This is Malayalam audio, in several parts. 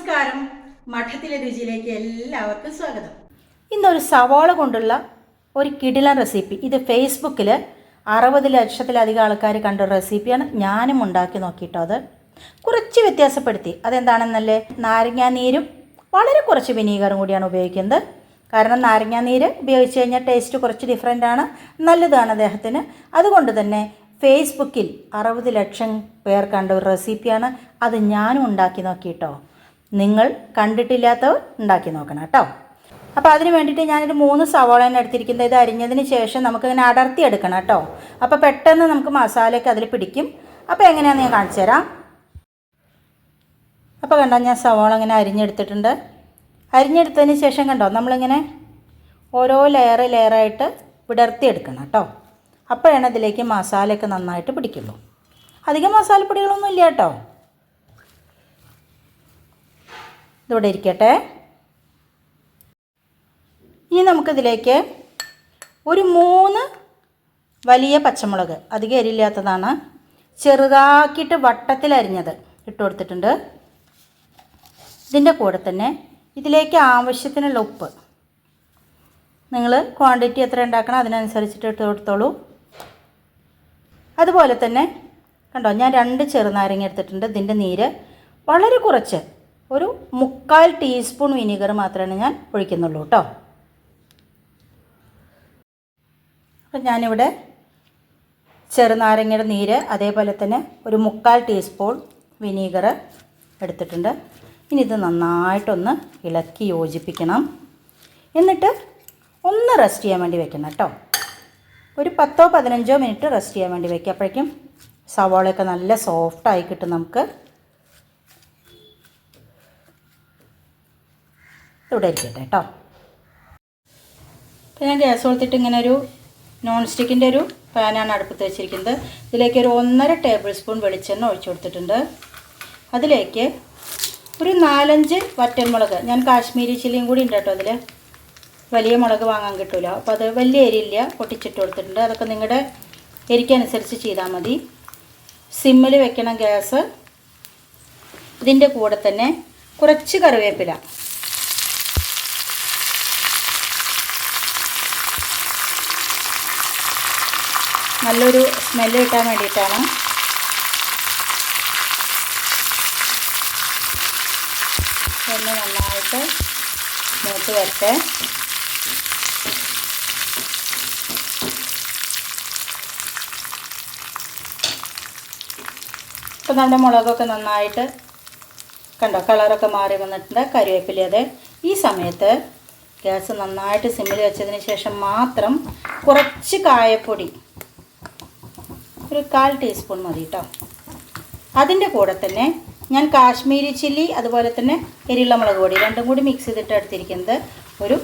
നമസ്കാരം. മഠത്തിലെ രുചിയിലേക്ക് എല്ലാവർക്കും സ്വാഗതം. ഇന്നൊരു സവാള കൊണ്ടുള്ള ഒരു കിടിലൻ റെസിപ്പി. ഇത് ഫേസ്ബുക്കിൽ 60 ലക്ഷത്തിലധികം ആൾക്കാർ കണ്ട റെസിപ്പിയാണ്. ഞാനും ഉണ്ടാക്കി നോക്കിയിട്ടോ. അത് കുറച്ച് വ്യത്യാസപ്പെടുത്തി. അതെന്താണെന്നല്ലേ, നാരങ്ങാനീരും വളരെ കുറച്ച് വിനീഗറും കൂടിയാണ് ഉപയോഗിക്കുന്നത്. കാരണം നാരങ്ങാനീര് ഉപയോഗിച്ച് കഴിഞ്ഞാൽ ടേസ്റ്റ് കുറച്ച് ഡിഫറെൻ്റാണ്, നല്ലതാണ് അദ്ദേഹത്തിന്. അതുകൊണ്ട് തന്നെ ഫേസ്ബുക്കിൽ 60 ലക്ഷം പേർ കണ്ട ഒരു റെസിപ്പിയാണ്. അത് ഞാനും ഉണ്ടാക്കി നോക്കിയിട്ടോ. നിങ്ങൾ കണ്ടിട്ടില്ലാത്തവർ ഉണ്ടാക്കി നോക്കണം കേട്ടോ. അപ്പോൾ അതിന് വേണ്ടിയിട്ട് ഞാനൊരു 3 സവാളയാണ് എടുത്തിരിക്കുന്നത്. ഇത് അരിഞ്ഞതിന് ശേഷം നമുക്കിങ്ങനെ അടർത്തി എടുക്കണം കേട്ടോ. അപ്പോൾ പെട്ടെന്ന് നമുക്ക് മസാലയൊക്കെ അതിൽ പിടിക്കും. അപ്പോൾ എങ്ങനെയാണെന്ന് ഞാൻ കാണിച്ചു തരാം. അപ്പോൾ കണ്ടോ, ഞാൻ സവാള ഇങ്ങനെ അരിഞ്ഞെടുത്തിട്ടുണ്ട്. അരിഞ്ഞെടുത്തതിന് ശേഷം കണ്ടോ, നമ്മളിങ്ങനെ ഓരോ ലെയറായിട്ട് വിടർത്തി എടുക്കണം കേട്ടോ. അപ്പോഴാണ് ഇതിലേക്ക് മസാലയൊക്കെ നന്നായിട്ട് പിടിക്കുള്ളൂ. അധികം മസാലപ്പൊടികളൊന്നും ഇല്ല കേട്ടോ. ഇതിവിടെ ഇരിക്കട്ടെ. ഇനി നമുക്കിതിലേക്ക് ഒരു 3 വലിയ പച്ചമുളക്, അധികം എരിയില്ലാത്തതാണ്, ചെറുതാക്കിയിട്ട് വട്ടത്തിൽ അരിഞ്ഞത് ഇട്ട് കൊടുത്തിട്ടുണ്ട്. ഇതിൻ്റെ കൂടെ തന്നെ ഇതിലേക്ക് ആവശ്യത്തിനുള്ള ഉപ്പ്, നിങ്ങൾ ക്വാണ്ടിറ്റി എത്ര ഉണ്ടാക്കണം അതിനനുസരിച്ചിട്ട് ഇട്ട് കൊടുത്തോളൂ. അതുപോലെ തന്നെ കണ്ടോ, ഞാൻ 2 ചെറുനാരങ്ങ എടുത്തിട്ടുണ്ട്. ഇതിൻ്റെ നീര് വളരെ കുറച്ച്, ഒരു 3/4 ടീസ്പൂൺ വിനീഗർ മാത്രമേ ഞാൻ ഒഴിക്കുന്നുള്ളൂ കേട്ടോ. അപ്പം ഞാനിവിടെ ചെറുനാരങ്ങയുടെ നീര്, അതേപോലെ തന്നെ ഒരു 3/4 ടീസ്പൂൺ വിനീഗർ എടുത്തിട്ടുണ്ട്. ഇനി ഇത് നന്നായിട്ടൊന്ന് ഇളക്കി യോജിപ്പിക്കണം. എന്നിട്ട് ഒന്ന് റെസ്റ്റ് ചെയ്യാൻ വേണ്ടി വെക്കണം കേട്ടോ. ഒരു 10-15 മിനിറ്റ് റെസ്റ്റ് ചെയ്യാൻ വേണ്ടി വയ്ക്കുക. അപ്പോഴേക്കും സവാളയൊക്കെ നല്ല സോഫ്റ്റായി കിട്ടും നമുക്ക്. ഇവിടെ ഇരിക്കട്ടെ കേട്ടോ. അപ്പോൾ ഞാൻ ഗ്യാസ് കൊടുത്തിട്ട് ഇങ്ങനെ ഒരു നോൺ സ്റ്റിക്കിൻ്റെ ഒരു പാനാണ് അടുപ്പത്ത് വെച്ചിരിക്കുന്നത്. ഇതിലേക്ക് ഒരു 1.5 ടേബിൾ സ്പൂൺ വെളിച്ചെണ്ണ ഒഴിച്ചു കൊടുത്തിട്ടുണ്ട്. അതിലേക്ക് ഒരു 4-5 വറ്റൽമുളക്, ഞാൻ കാശ്മീരി ചില്ലിയും കൂടി ഉണ്ട് കേട്ടോ അതിൽ. വലിയ മുളക് വാങ്ങാൻ കിട്ടില്ല, അപ്പോൾ അത് വലിയ എരിയില്ല, പൊട്ടിച്ചിട്ട് കൊടുത്തിട്ടുണ്ട്. അതൊക്കെ നിങ്ങളുടെ എരിക്കനുസരിച്ച് ചെയ്താൽ മതി. സിമ്മിൽ വെക്കണം ഗ്യാസ്. ഇതിൻ്റെ കൂടെ തന്നെ കുറച്ച് കറിവേപ്പില, നല്ലൊരു സ്മെല്ല് കിട്ടാൻ വേണ്ടിയിട്ടാണ്. ഒന്ന് നന്നായിട്ട് മൂത്ത് വരട്ടെ. ഇപ്പോൾ നമ്മുടെ മുളകൊക്കെ നന്നായിട്ട് കണ്ടോ, കളറൊക്കെ മാറി വന്നിട്ടുണ്ട്. കറിവേപ്പില അതെ. ഈ സമയത്ത് ഗ്യാസ് നന്നായിട്ട് സിമ്മിൽ വെച്ചതിന് ശേഷം മാത്രം കുറച്ച് കായപ്പൊടി, ഒരു 1/4 ടീസ്പൂൺ മതി കേട്ടോ. അതിൻ്റെ കൂടെ തന്നെ ഞാൻ കാശ്മീരി ചില്ലി, അതുപോലെ തന്നെ എരിയുള്ള മുളക് പൊടി രണ്ടും കൂടി മിക്സ് ചെയ്തിട്ട് എടുത്തിരിക്കുന്നത് ഒരു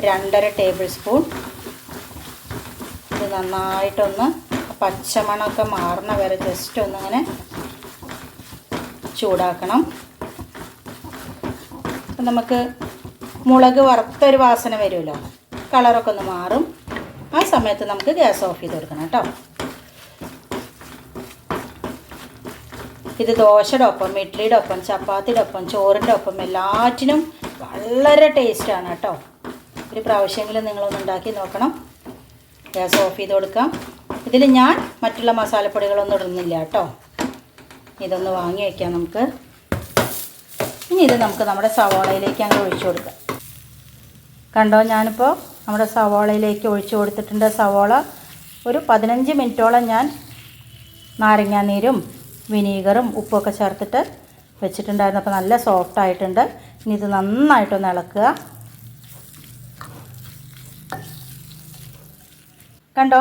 2.5 ടേബിൾ സ്പൂൺ. ഇത് നന്നായിട്ടൊന്ന് പച്ചമണമൊക്കെ മാറുന്ന വരെ ജസ്റ്റ് ഒന്നിങ്ങനെ ചൂടാക്കണം. അപ്പം നമുക്ക് മുളക് വറുത്തൊരു വാസന വരുമല്ലോ, കളറൊക്കെ ഒന്ന് മാറും. ആ സമയത്ത് നമുക്ക് ഗ്യാസ് ഓഫ് ചെയ്ത് കൊടുക്കണം കേട്ടോ. ഇത് ദോശയുടെ ഒപ്പം, ഇഡ്ഡലിയുടെ ഒപ്പം, ചപ്പാത്തിയുടെ ഒപ്പം, ചോറിൻ്റെ ഒപ്പം എല്ലാറ്റിനും വളരെ ടേസ്റ്റാണ് കേട്ടോ. ഒരു പ്രാവശ്യമെങ്കിലും നിങ്ങളൊന്ന് ഉണ്ടാക്കി നോക്കണം. ഗ്യാസ് ഓഫ് ചെയ്ത് കൊടുക്കാം. ഇതിൽ ഞാൻ മറ്റുള്ള മസാലപ്പൊടികളൊന്നും ഇടുന്നില്ല കേട്ടോ. ഇതൊന്ന് വാങ്ങി വയ്ക്കാം നമുക്ക്. ഇനി ഇത് നമുക്ക് നമ്മുടെ സവാളയിലേക്ക് അങ്ങ് ഒഴിച്ചു കൊടുക്കാം. കണ്ടോ, ഞാനിപ്പോൾ നമ്മുടെ സവാളയിലേക്ക് ഒഴിച്ചു കൊടുത്തിട്ടുണ്ട്. സവാള ഒരു 15 മിനിറ്റോളം ഞാൻ നാരങ്ങാനീരും വിനീഗറും ഉപ്പൊക്കെ ചേർത്തിട്ട് വെച്ചിട്ടുണ്ടായിരുന്നു. അപ്പോൾ നല്ല സോഫ്റ്റ് ആയിട്ടുണ്ട്. ഇനി ഇത് നന്നായിട്ടൊന്ന് ഇളക്കുക. കണ്ടോ,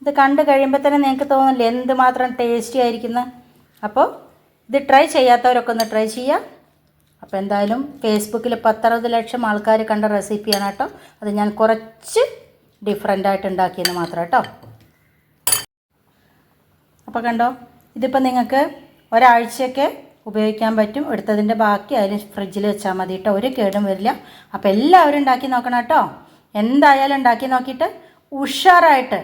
ഇത് കണ്ട് കഴിയുമ്പോൾ തന്നെ നിങ്ങൾക്ക് തോന്നില്ലേ എന്തുമാത്രം ടേസ്റ്റി ആയിരിക്കുന്നു. അപ്പോൾ ഇത് ട്രൈ ചെയ്യാത്തവരൊക്കെ ഒന്ന് ട്രൈ ചെയ്യുക. അപ്പോൾ എന്തായാലും ഫേസ്ബുക്കിൽ 60 ലക്ഷം ആൾക്കാർ കണ്ട റെസിപ്പിയാണ് കേട്ടോ. അത് ഞാൻ കുറച്ച് ഡിഫറെൻ്റായിട്ട് ഉണ്ടാക്കിയെന്ന് മാത്രം കേട്ടോ. അപ്പോൾ കണ്ടോ, ഇതിപ്പോൾ നിങ്ങൾക്ക് ഒരാഴ്ചയൊക്കെ ഉപയോഗിക്കാൻ പറ്റും. എടുത്തതിൻ്റെ ബാക്കി അതിന് ഫ്രിഡ്ജിൽ വെച്ചാൽ മതി കേട്ടോ. ഒരു കേടും വരില്ല. അപ്പോൾ എല്ലാവരും ഉണ്ടാക്കി നോക്കണം കേട്ടോ. എന്തായാലും ഉണ്ടാക്കി നോക്കിയിട്ട് ഉഷാറായിട്ട്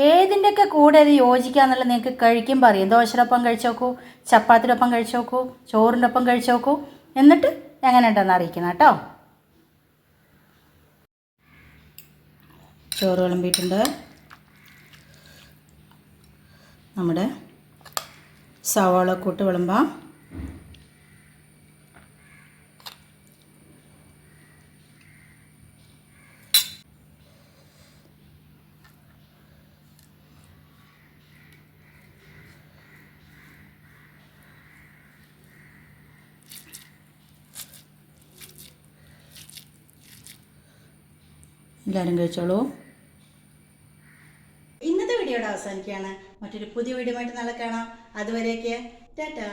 ഏതിൻ്റെയൊക്കെ കൂടെ ഇത് യോജിക്കുക എന്നുള്ളത് നിങ്ങൾക്ക് കഴിക്കുമ്പോൾ അറിയാം. ദോശയുടെ ഒപ്പം കഴിച്ച് നോക്കൂ, ചപ്പാത്തിയുടെ ഒപ്പം കഴിച്ച് നോക്കൂ, ചോറിൻ്റെ ഒപ്പം കഴിച്ച് നോക്കൂ. എന്നിട്ട് എങ്ങനെ ഉണ്ടെന്ന് അറിയിക്കണം കേട്ടോ. ചോറ് വിളമ്പിയിട്ടുണ്ട്. നമ്മുടെ സവാള കൂട്ട് വിളമ്പാം. എല്ലാവരും കഴിച്ചോളൂ. ഇന്നത്തെ വീഡിയോയുടെ അവസാനിക്കുകയാണ്. മറ്റൊരു പുതിയ വീഡിയോ ആയിട്ട് നാളെ കാണാം. അതുവരേക്ക് ടാറ്റാ.